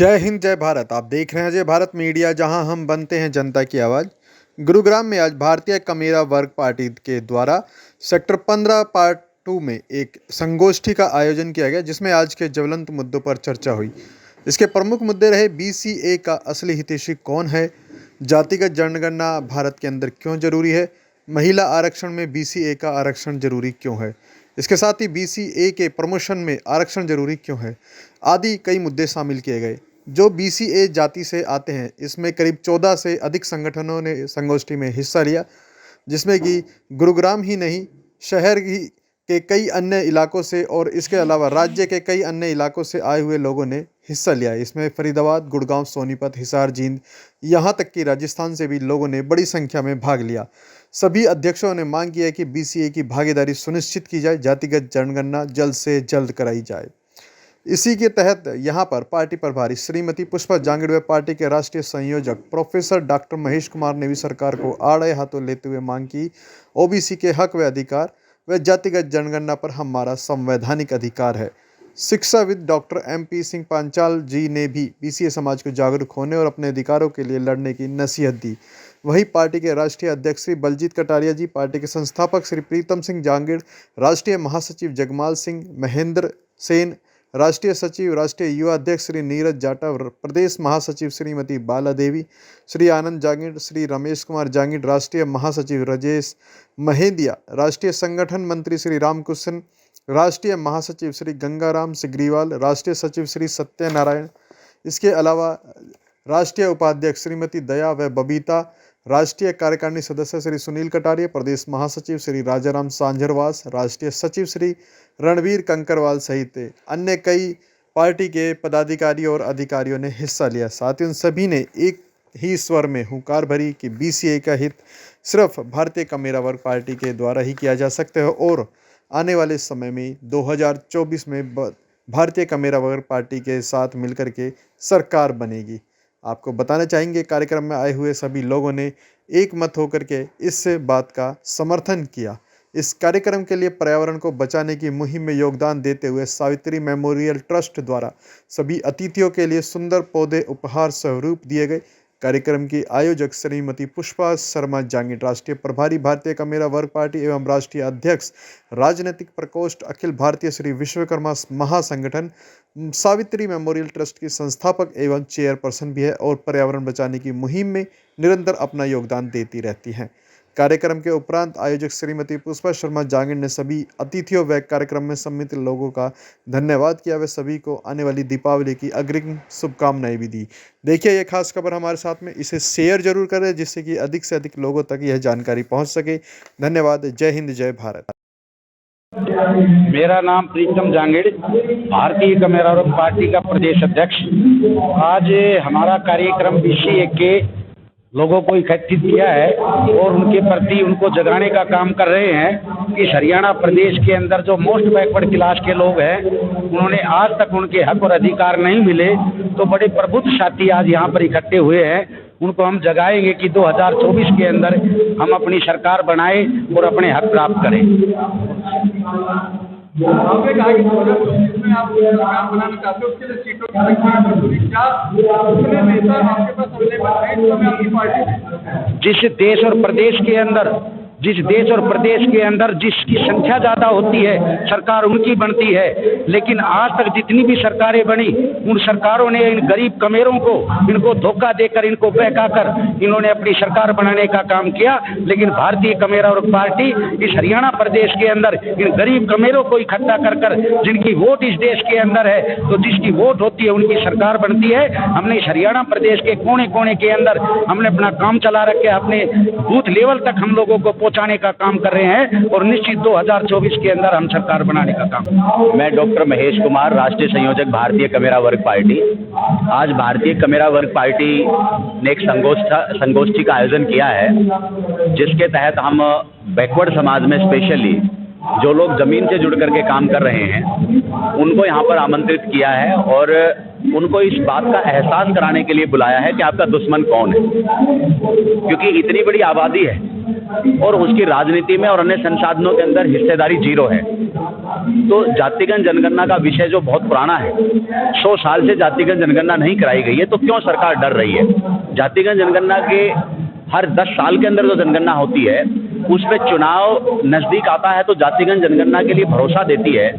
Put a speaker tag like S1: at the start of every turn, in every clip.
S1: जय हिंद जय भारत। आप देख रहे हैं जय भारत मीडिया, जहां हम बनते हैं जनता की आवाज़। गुरुग्राम में आज भारतीय कमेरा वर्ग पार्टी के द्वारा सेक्टर 15 पार्ट 2 में एक संगोष्ठी का आयोजन किया गया, जिसमें आज के ज्वलंत मुद्दों पर चर्चा हुई। इसके प्रमुख मुद्दे रहे बीसीए का असली हितैषी कौन है, जातिगत जनगणना भारत के अंदर क्यों जरूरी है, महिला आरक्षण में बीसीए का आरक्षण जरूरी क्यों है, इसके साथ ही बीसीए के प्रमोशन में आरक्षण जरूरी क्यों है, आदि कई मुद्दे शामिल किए गए। जो बीसीए जाति से आते हैं, इसमें करीब 14 से अधिक संगठनों ने संगोष्ठी में हिस्सा लिया, जिसमें कि गुरुग्राम ही नहीं, शहर के कई अन्य इलाकों से और इसके अलावा राज्य के कई अन्य इलाकों से आए हुए लोगों ने हिस्सा लिया। इसमें फरीदाबाद, गुड़गांव, सोनीपत, हिसार, जींद, यहाँ तक कि राजस्थान से भी लोगों ने बड़ी संख्या में भाग लिया। सभी अध्यक्षों ने मांग की है कि बीसीए की भागीदारी सुनिश्चित की जाए, जातिगत जनगणना जल्द से जल्द कराई जाए। इसी के तहत यहाँ पर पार्टी प्रभारी श्रीमती पुष्पा जांगिड़ व पार्टी के राष्ट्रीय संयोजक प्रोफेसर डॉक्टर महेश कुमार ने भी सरकार को आड़े हाथों लेते हुए मांग की, ओबीसी के हक व अधिकार व जातिगत जनगणना पर हमारा संवैधानिक अधिकार है। शिक्षाविद डॉक्टर MP सिंह पांचाल जी ने भी बीसीए समाज को जागरूक होने और अपने अधिकारों के लिए लड़ने की नसीहत दी। वहीं पार्टी के राष्ट्रीय अध्यक्ष श्री बलजीत कटारिया जी, पार्टी के संस्थापक श्री प्रीतम सिंह जांगिड़, राष्ट्रीय महासचिव जगमाल सिंह, महेंद्र सेन, राष्ट्रीय सचिव, राष्ट्रीय युवा अध्यक्ष श्री नीरज जाटव, प्रदेश महासचिव श्रीमती बाला देवी, श्री आनंद जांगिड़, श्री रमेश कुमार जांगिड़, राष्ट्रीय महासचिव राजेश महेंदिया, राष्ट्रीय संगठन मंत्री श्री रामकृष्ण, राष्ट्रीय महासचिव श्री गंगाराम सिग्रीवाल, राष्ट्रीय सचिव श्री सत्यनारायण, इसके अलावा राष्ट्रीय उपाध्यक्ष श्रीमती दया व बबीता, राष्ट्रीय कार्यकारिणी सदस्य श्री सुनील कटारिया, प्रदेश महासचिव श्री राजाराम सांझरवास, राष्ट्रीय सचिव श्री रणवीर कंकरवाल सहित अन्य कई पार्टी के पदाधिकारी और अधिकारियों ने हिस्सा लिया। साथ ही उन सभी ने एक ही स्वर में हुंकार भरी कि बीसीए का हित सिर्फ भारतीय कमेरा वर्ग पार्टी के द्वारा ही किया जा सकता है और आने वाले समय में 2024 में भारतीय कमेरा वर्ग पार्टी के साथ मिलकर के सरकार बनेगी। आपको बताना चाहेंगे, कार्यक्रम में आए हुए सभी लोगों ने एक मत होकर के इस बात का समर्थन किया। इस कार्यक्रम के लिए पर्यावरण को बचाने की मुहिम में योगदान देते हुए सावित्री मेमोरियल ट्रस्ट द्वारा सभी अतिथियों के लिए सुंदर पौधे उपहार स्वरूप दिए गए। कार्यक्रम की आयोजक श्रीमती पुष्पा शर्मा जांगिड़, राष्ट्रीय प्रभारी भारतीय कमेरा वर्ग पार्टी एवं राष्ट्रीय अध्यक्ष राजनीतिक प्रकोष्ठ अखिल भारतीय श्री विश्वकर्मा महासंगठन सावित्री मेमोरियल ट्रस्ट की संस्थापक एवं चेयरपर्सन भी है और पर्यावरण बचाने की मुहिम में निरंतर अपना योगदान देती रहती हैं। कार्यक्रम के उपरांत आयोजक श्रीमती पुष्पा शर्मा जांगिड़ ने सभी अतिथियों व कार्यक्रम में सम्मिलित लोगों का धन्यवाद किया व सभी को आने वाली दीपावली की अग्रिम शुभकामनाएं भी दी। देखिए, ये खास खबर हमारे साथ में, इसे शेयर जरूर करें जिससे कि अधिक से अधिक लोगों तक यह जानकारी पहुंच सके। धन्यवाद। जय हिंद जय भारत।
S2: मेरा नाम प्रीतम जांगिड़, भारतीय कमेरा वर्ग पार्टी का प्रदेश अध्यक्ष। आज हमारा कार्यक्रम बीसीए के लोगों को इकट्ठित किया है और उनके प्रति उनको जगाने का काम कर रहे हैं कि हरियाणा प्रदेश के अंदर जो मोस्ट बैकवर्ड क्लास के लोग हैं, उन्होंने आज तक उनके हक और अधिकार नहीं मिले, तो बड़े प्रबुद्ध साथी आज यहाँ पर इकट्ठे हुए हैं। उनको हम जगाएंगे कि 2024 के अंदर हम अपनी सरकार बनाए और अपने हक प्राप्त करें।
S3: आपने कहा कि 2024 में आप सरकार बनाना चाहते हो, उसके लिए सीटों की संख्या जरूरी, क्या उतने नेता आपके पास अवेलेबल है जो आपकी पार्टी?
S2: जिस देश और प्रदेश के अंदर जिसकी संख्या ज़्यादा होती है, सरकार उनकी बनती है। लेकिन आज तक जितनी भी सरकारें बनी, उन सरकारों ने इन गरीब कमेरों को, इनको धोखा देकर, इनको बहकाकर इन्होंने अपनी सरकार बनाने का काम किया। लेकिन भारतीय कमेरा वर्ग पार्टी इस हरियाणा प्रदेश के अंदर इन गरीब कमेरों को इकट्ठा कर जिनकी वोट इस देश के अंदर है, तो जिसकी वोट होती है उनकी सरकार बनती है। हमने इस हरियाणा प्रदेश के कोने कोने के अंदर हमने अपना काम चला रखे, अपने बूथ लेवल तक हम लोगों को पहुंचाने का काम कर रहे हैं और निश्चित 2024 के अंदर हम सरकार बनाने का काम।
S4: मैं डॉक्टर महेश कुमार, राष्ट्रीय संयोजक भारतीय कमेरा वर्ग पार्टी। आज भारतीय कमेरा वर्ग पार्टी ने एक संगोष्ठी का आयोजन किया है, जिसके तहत हम बैकवर्ड समाज में स्पेशली जो लोग जमीन से जुड़ करके काम कर रहे हैं, उनको यहाँ पर आमंत्रित किया है और उनको इस बात का एहसास कराने के लिए बुलाया है कि आपका दुश्मन कौन है। क्योंकि इतनी बड़ी आबादी है और उसकी राजनीति में और अन्य संसाधनों के अंदर हिस्सेदारी जीरो है। तो जातिगत जनगणना का विषय जो बहुत पुराना है, 100 साल से जातिगत जनगणना नहीं कराई गई है, तो क्यों सरकार डर रही है? जातिगत जनगणना के हर 10 साल के अंदर जो जनगणना होती है उस पर चुनाव नजदीक आता है तो जातिगत जनगणना के लिए भरोसा देती है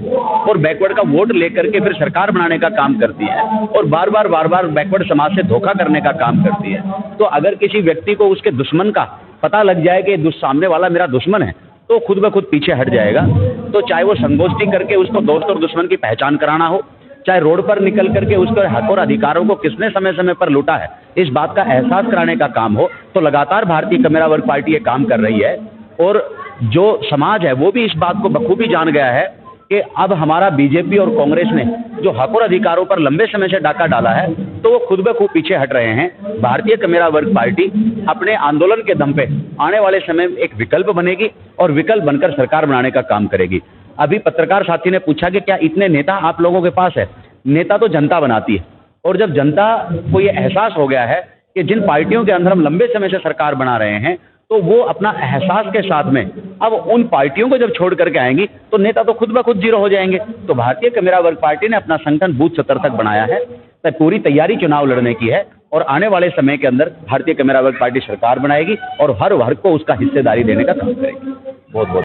S4: और बैकवर्ड का वोट लेकर के फिर सरकार बनाने का काम करती है और बार बार बैकवर्ड समाज से धोखा करने का काम करती है। तो अगर किसी व्यक्ति को उसके दुश्मन का पता लग जाए कि सामने वाला मेरा दुश्मन है तो खुद ब खुद पीछे हट जाएगा। तो चाहे वो संगोष्ठी करके उसको दोस्त और दुश्मन की पहचान कराना हो, चाहे रोड पर निकल करके उसके हक और अधिकारों को किसने समय समय पर लूटा है इस बात का एहसास कराने का काम हो, तो लगातार भारतीय कमेरा वर्ग पार्टी ये काम कर रही है। और जो समाज है वो भी इस बात को बखूबी जान गया है कि अब हमारा बीजेपी और कांग्रेस ने जो हक और अधिकारों पर लंबे समय से डाका डाला है तो वो खुद ब खुद पीछे हट रहे हैं। भारतीय कमेरा वर्ग पार्टी अपने आंदोलन के दम पे आने वाले समय में एक विकल्प बनेगी और विकल्प बनकर सरकार बनाने का काम करेगी। अभी पत्रकार साथी ने पूछा कि क्या इतने नेता आप लोगों के पास है? नेता तो जनता बनाती है, और जब जनता को ये एहसास हो गया है कि जिन पार्टियों के अंदर हम लंबे समय से सरकार बना रहे हैं तो वो अपना एहसास के साथ में अब उन पार्टियों को जब छोड़ करके आएंगी तो नेता तो खुद ब खुद जीरो हो जाएंगे। तो भारतीय कमेरा वर्ग पार्टी ने अपना संगठन बूथ स्तर तक बनाया है, तो पूरी तैयारी चुनाव लड़ने की है और आने वाले समय के अंदर भारतीय कमेरा वर्ग पार्टी सरकार बनाएगी और हर वर्ग को उसका हिस्सेदारी देने का काम करेगी। बहुत बहुत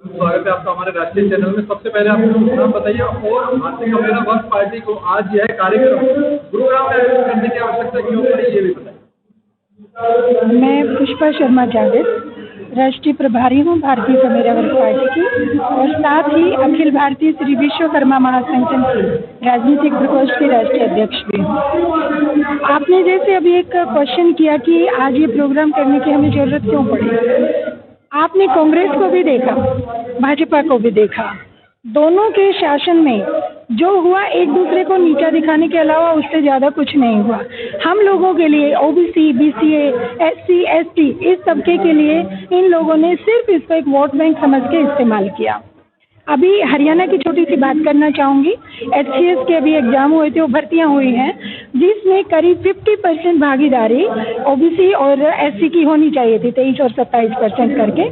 S3: स्वागत है आपका हमारे राष्ट्रीय चैनल में। सबसे पहले आप नाम बताइए और भारतीय कमेरा वर्ग पार्टी को आज यह कार्यक्रम गुरुग्राम में आयोजित करने की आवश्यकता क्यों पड़ी, ये भी बताइए।
S5: मैं पुष्पा शर्मा जावेद, राष्ट्रीय प्रभारी हूँ भारतीय कमेरा वर्ग पार्टी की और साथ ही अखिल भारतीय श्री विश्वकर्मा महासंगठन की राजनीतिक प्रकोष्ठ के राष्ट्रीय अध्यक्ष भी हूँ। आपने जैसे अभी एक क्वेश्चन किया कि आज ये प्रोग्राम करने की हमें जरूरत क्यों पड़ी, आपने कांग्रेस को भी देखा, भाजपा को भी देखा, दोनों के शासन में जो हुआ एक दूसरे को नीचा दिखाने के अलावा उससे ज़्यादा कुछ नहीं हुआ। हम लोगों के लिए ओबीसी, बीसीए, एससी, एसटी इस तबके के लिए इन लोगों ने सिर्फ इसको एक वोट बैंक समझ के इस्तेमाल किया। अभी हरियाणा की छोटी सी बात करना चाहूँगी। एचसीएस के अभी एग्जाम हुए थे, वो भर्तियाँ हुई हैं जिसमें करीब 50% भागीदारी ओबीसी और एससी की होनी चाहिए थी, 23 और 27% करके,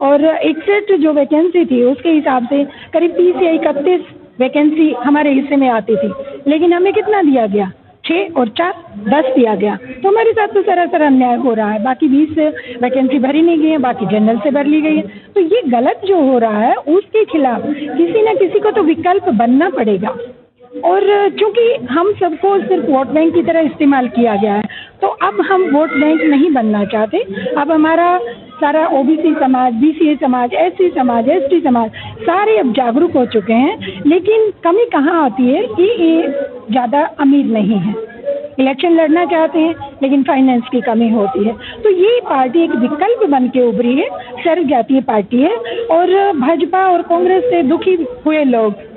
S5: और 61 जो वैकेंसी थी उसके हिसाब से करीब 30 या 31 वैकेंसी हमारे हिस्से में आती थी, लेकिन हमें कितना दिया गया? 6 और 4 10 दिया गया। तो हमारे साथ तो सरासर अन्याय हो रहा है। बाकी 20 वैकेंसी भरी नहीं गई है, बाकी जनरल से भर ली गई है। तो ये गलत जो हो रहा है उसके खिलाफ किसी न किसी को तो विकल्प बनना पड़ेगा। और चूंकि हम सबको सिर्फ वोट बैंक की तरह इस्तेमाल किया गया है तो अब हम वोट बैंक नहीं बनना चाहते। अब हमारा सारा ओबीसी समाज, बीसीए समाज, एससी समाज, एसटी समाज सारे अब जागरूक हो चुके हैं। लेकिन कमी कहाँ आती है कि ये ज़्यादा अमीर नहीं है, इलेक्शन लड़ना चाहते हैं लेकिन फाइनेंस की कमी होती है। तो ये पार्टी एक विकल्प बन के उभरी है, सर्वजातीय पार्टी है। और भाजपा और कांग्रेस से दुखी हुए लोग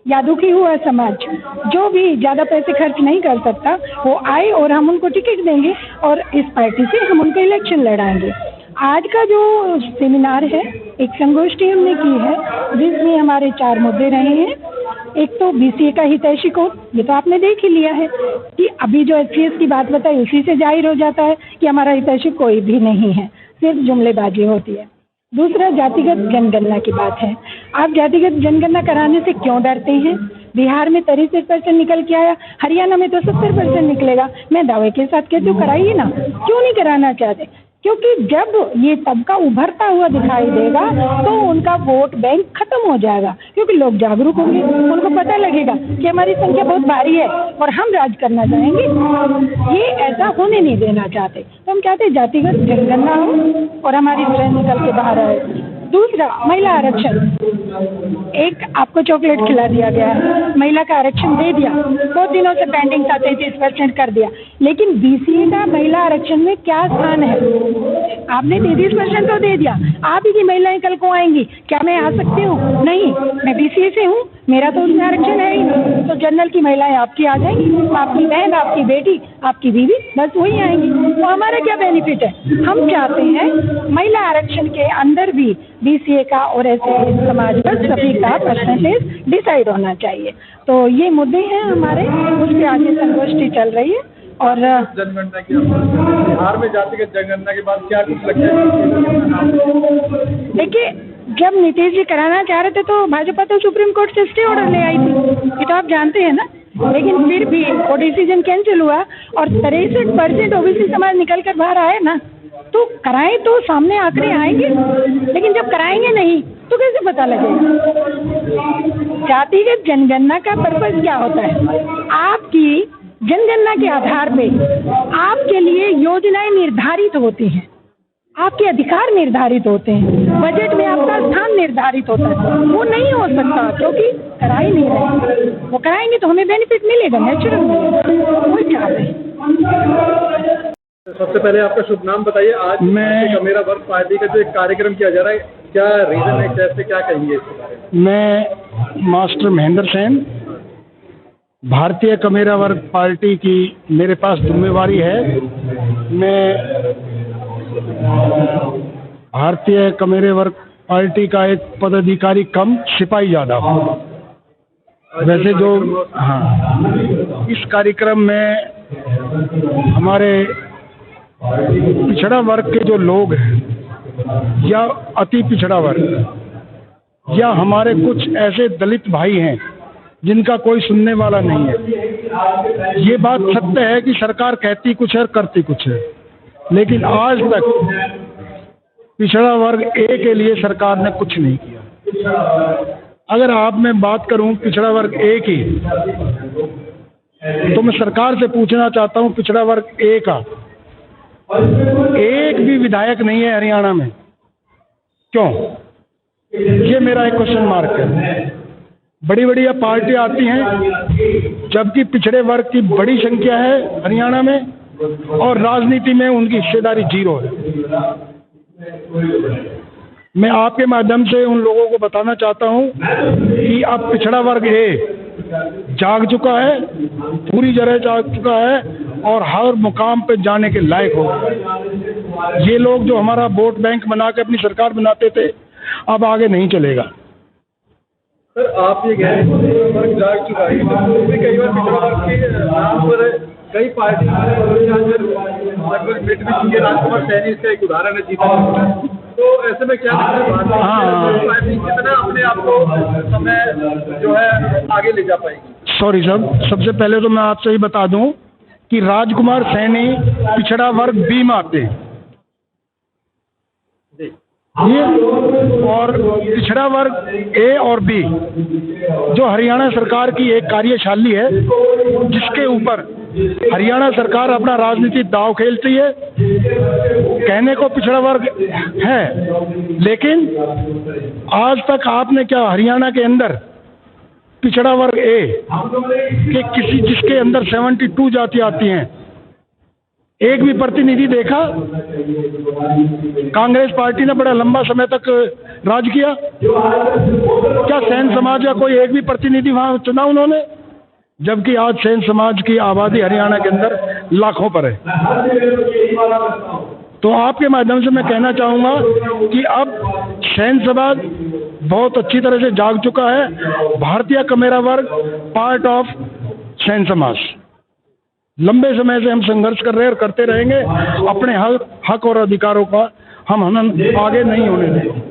S5: या दुखी हुआ समाज जो भी ज़्यादा पैसे खर्च नहीं कर सकता वो आए और हम उनको टिकट देंगे और इस पार्टी से हम उनको इलेक्शन लड़ाएंगे। आज का जो सेमिनार है एक संगोष्ठी हमने की है जिसमें हमारे 4 मुद्दे रहे हैं। एक तो बीसीए का हितैषी कोड, ये तो आपने देख ही लिया है कि अभी जो एचसीएस की बात बताई उसी से जाहिर हो जाता है कि हमारा हितैषी कोई भी नहीं है, सिर्फ जुमलेबाजी होती है। दूसरा जातिगत जनगणना की बात है। आप जातिगत जनगणना कराने से क्यों डरते हैं? बिहार में 63% निकल के आया, हरियाणा में तो 70% निकलेगा। मैं दावे के साथ कहती हूँ कराइए ना, क्यों नहीं कराना चाहते? क्योंकि जब ये तबका उभरता हुआ दिखाई देगा तो उनका वोट बैंक खत्म हो जाएगा, क्योंकि लोग जागरूक होंगे, उनको पता लगेगा कि हमारी संख्या बहुत भारी है और हम राज करना चाहेंगे। ये ऐसा होने नहीं देना चाहते। तो हम चाहते जातिगत जनगणना हो और हमारी स्ट्रेंथ निकल के बाहर आए। दूसरा, महिला आरक्षण। एक आपको चॉकलेट खिला दिया गया है, महिला का आरक्षण दे दिया, 2 दिनों से पेंडिंग था, 33% कर दिया। लेकिन बीसीए का महिला आरक्षण में क्या स्थान है? आपने 33% तो दे दिया, आप ही की महिलाएं कल को आएंगी, क्या मैं आ सकती हूँ? नहीं, मैं बीसीए से हूँ, मेरा तो उसमें आरक्षण है ही नहीं। तो जनरल की महिलाएं आपकी आ जाएंगी, आपकी बहन, आपकी बेटी, आपकी बीवी, बस वही आएंगी। तो हमारा क्या बेनिफिट है? हम चाहते हैं महिला आरक्षण के अंदर भी बीसीए का और ऐसे समाज का सभी का परसेंटेज डिसाइड होना चाहिए। तो ये मुद्दे हैं हमारे, उसके आगे संगोष्ठी चल रही है और
S3: जनगणना की बिहार में जातिगत जनगणना के बाद क्या कुछ लगता है?
S5: देखिए, जब नीतीश जी कराना चाह रहे थे तो भाजपा तो सुप्रीम कोर्ट से स्टे ऑर्डर ले आई थी, ये तो आप जानते हैं ना। लेकिन फिर भी वो डिसीजन कैंसिल हुआ और 63% ओबीसी समाज निकल कर बाहर आए ना, तो कराएं तो सामने आंकड़े आएंगे, लेकिन जब कराएंगे नहीं तो कैसे पता लगेगा? जातिगत जनगणना का पर्पज क्या होता है? आपकी जनगणना के आधार पे आपके लिए योजनाएं निर्धारित होती हैं, आपके अधिकार निर्धारित होते हैं, बजट में आपका स्थान निर्धारित होता है। वो नहीं हो सकता क्योंकि करा ही नहीं रहे। वो कराएंगे तो हमें बेनिफिट मिलेगा, नेचुरल मिलेगा, वही चाहते हैं।
S3: सबसे पहले आपका शुभ नाम बताइए। आज कमेरा वर्ग पार्टी का जो एक कार्यक्रम किया जा रहा है, क्या रीजन है, कैसे, क्या कहेंगे इसके बारे में?
S6: मैं मास्टर महेंद्र सेन, भारतीय कमेरा वर्ग पार्टी की मेरे पास जिम्मेवारी है। मैं भारतीय कमेरे वर्ग पार्टी का एक पदाधिकारी कम सिपाही ज्यादा हूँ। वैसे जो इस कार्यक्रम में हमारे पिछड़ा वर्ग के जो लोग हैं या अति पिछड़ा वर्ग या हमारे कुछ ऐसे दलित भाई हैं जिनका कोई सुनने वाला नहीं है। ये बात सत्य है कि सरकार कहती कुछ है और करती कुछ है, लेकिन आज तक पिछड़ा वर्ग ए के लिए सरकार ने कुछ नहीं किया। अगर आप मैं बात करूं पिछड़ा वर्ग ए की, तो मैं सरकार से पूछना चाहता हूं पिछड़ा वर्ग ए का एक भी विधायक नहीं है हरियाणा में, क्यों? ये मेरा एक क्वेश्चन मार्क है। बड़ी बड़ी पार्टियां आती हैं जबकि पिछड़े वर्ग की बड़ी संख्या है हरियाणा में और राजनीति में उनकी हिस्सेदारी 0 है। मैं आपके माध्यम से उन लोगों को बताना चाहता हूं कि अब पिछड़ा वर्ग ए जाग चुका है, पूरी तरह जाग चुका है और हर मुकाम पे जाने के लायक हो गया। ये लोग जो हमारा वोट बैंक बना के अपनी सरकार बनाते थे, अब आगे नहीं चलेगा।
S3: सर, आप ये कह रहे हैं पिछड़ा वर्ग जाग चुका है, तो कई बार पिछड़ा वर्ग के नाम पर कई पार्टी लगभग मिट भी चुकी है। राजकुमार सैनी इसका एक उदाहरण है, जीता। तो ऐसे में क्या पार्टी कितना अपने आप को समय जो है आगे ले जा पाएगी?
S6: सॉरी सर, सबसे पहले तो मैं आपसे ही बता दूं कि राजकुमार सैनी पिछड़ा वर्ग बी में आते हैं, ये और पिछड़ा वर्ग ए और बी जो हरियाणा सरकार की एक कार्यशैली है जिसके ऊपर हरियाणा सरकार अपना राजनीतिक दांव खेलती है। कहने को पिछड़ा वर्ग है, लेकिन आज तक आपने क्या हरियाणा के अंदर पिछड़ा वर्ग ए के किसी जिसके अंदर 72 जाति आती हैं, एक भी प्रतिनिधि देखा? कांग्रेस पार्टी ने बड़ा लंबा समय तक राज किया, क्या सैन समाज का कोई एक भी प्रतिनिधि वहां चुना उन्होंने? जबकि आज सैन समाज की आबादी हरियाणा के अंदर लाखों पर है। तो आपके माध्यम से मैं कहना चाहूँगा कि अब सैन समाज बहुत अच्छी तरह से जाग चुका है। भारतीय कमेरा वर्ग पार्ट ऑफ सैन समाज। लंबे समय से हम संघर्ष कर रहे हैं और करते रहेंगे। अपने हक और अधिकारों का हम आगे नहीं होने देंगे।